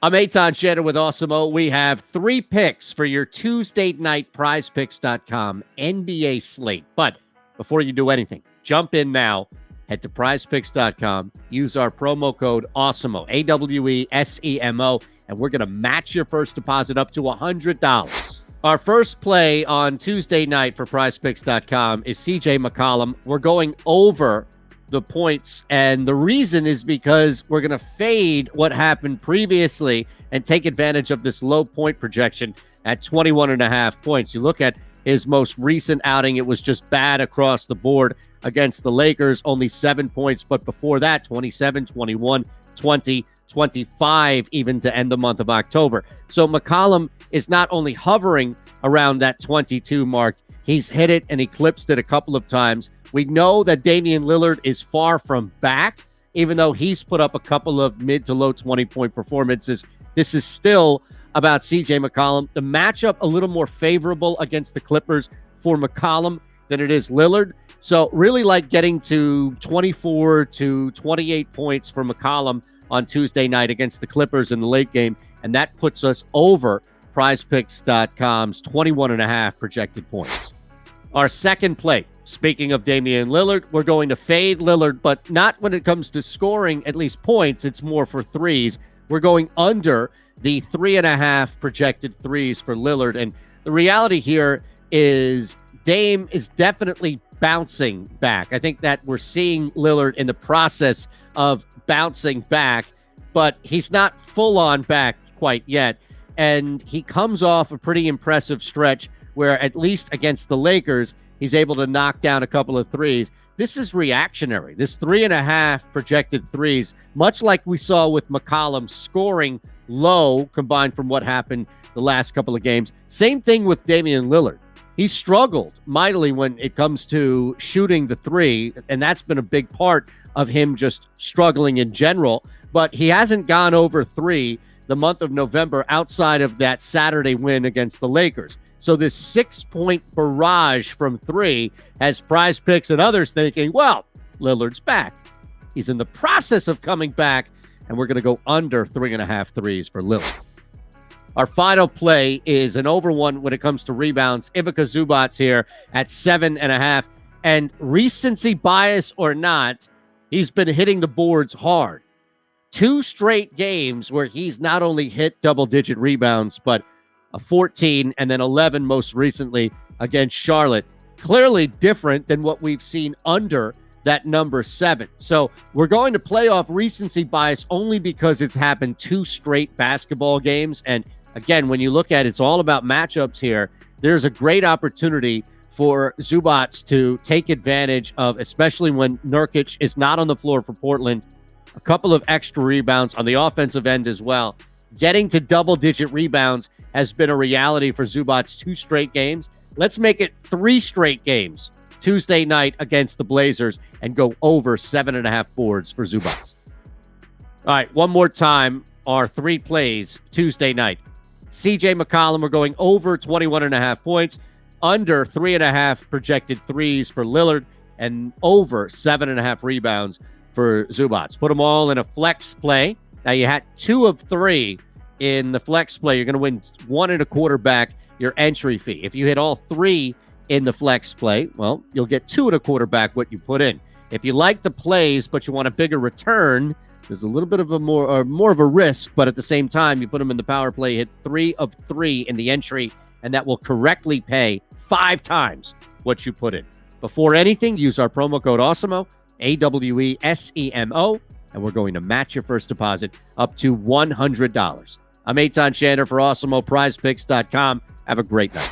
I'm Eytan Shander with Awesemo. We have 3 picks for your Tuesday night PrizePicks.com NBA slate. But before you do anything, jump in now. Head to PrizePicks.com. Use our promo code Awesemo, AWESEMO, and we're going to match your first deposit up to $100. Our first play on Tuesday night for PrizePicks.com is CJ McCollum. We're going over the points, and the reason is because we're going to fade what happened previously and take advantage of this low point projection at 21.5 points. You look at his most recent outing, it was just bad across the board against the Lakers, only 7 points, but before that, 27, 21, 20, 25, even to end the month of October. So McCollum is not only hovering around that 22 mark, he's hit it and eclipsed it a couple of times. We know that Damian Lillard is far from back, even though he's put up a couple of mid to low 20-point performances. This is still about CJ McCollum. The matchup a little more favorable against the Clippers for McCollum than it is Lillard. So really like getting to 24 to 28 points for McCollum on Tuesday night against the Clippers in the late game. And that puts us over PrizePicks.com's 21.5 projected points. Our second play, speaking of Damian Lillard, we're going to fade Lillard, but not when it comes to scoring at least points. It's more for threes. We're going under the 3.5 projected threes for Lillard. And the reality here is Dame is definitely bouncing back. I think that we're seeing Lillard in the process of bouncing back, but he's not full on back quite yet. And he comes off a pretty impressive stretch where at least against the Lakers, he's able to knock down a couple of threes. This is reactionary. This 3.5 projected threes, much like we saw with McCollum scoring low combined from what happened the last couple of games. Same thing with Damian Lillard. He struggled mightily when it comes to shooting the three, and that's been a big part of him just struggling in general. But he hasn't gone over 3 the month of November outside of that Saturday win against the Lakers. So this 6-point barrage from 3 has PrizePicks and others thinking, well, Lillard's back. He's in the process of coming back, and we're going to go under 3.5 threes for Lillard. Our final play is an over one when it comes to rebounds. Ivica Zubac here at 7.5. And recency bias or not, he's been hitting the boards hard. 2 straight games where he's not only hit double-digit rebounds, but a 14 and then 11 most recently against Charlotte. Clearly different than what we've seen under that number 7. So we're going to play off recency bias only because it's happened 2 straight basketball games. And again, when you look at it, it's all about matchups here. There's a great opportunity for Zubac to take advantage of, especially when Nurkic is not on the floor for Portland. A couple of extra rebounds on the offensive end as well. Getting to double-digit rebounds has been a reality for Zubac 2 straight games. Let's make it 3 straight games Tuesday night against the Blazers and go over 7.5 boards for Zubac. All right, one more time, our 3 plays Tuesday night. CJ McCollum, we're going over 21.5 points, under 3.5 projected threes for Lillard, and over 7.5 rebounds for Zubac. Put them all in a flex play. Now, you had 2 of 3 in the flex play. You're going to win 1.25 back your entry fee. If you hit all 3 in the flex play, well, you'll get 2.25 back what you put in. If you like the plays, but you want a bigger return, there's a little bit of a more of a risk, but at the same time, you put them in the power play, hit 3 of 3 in the entry, and that will correctly pay 5 times what you put in. Before anything, use our promo code Awesemo, AWESEMO, and we're going to match your first deposit up to $100. I'm Eytan Shander for Awesemo, PrizePicks.com. Have a great night.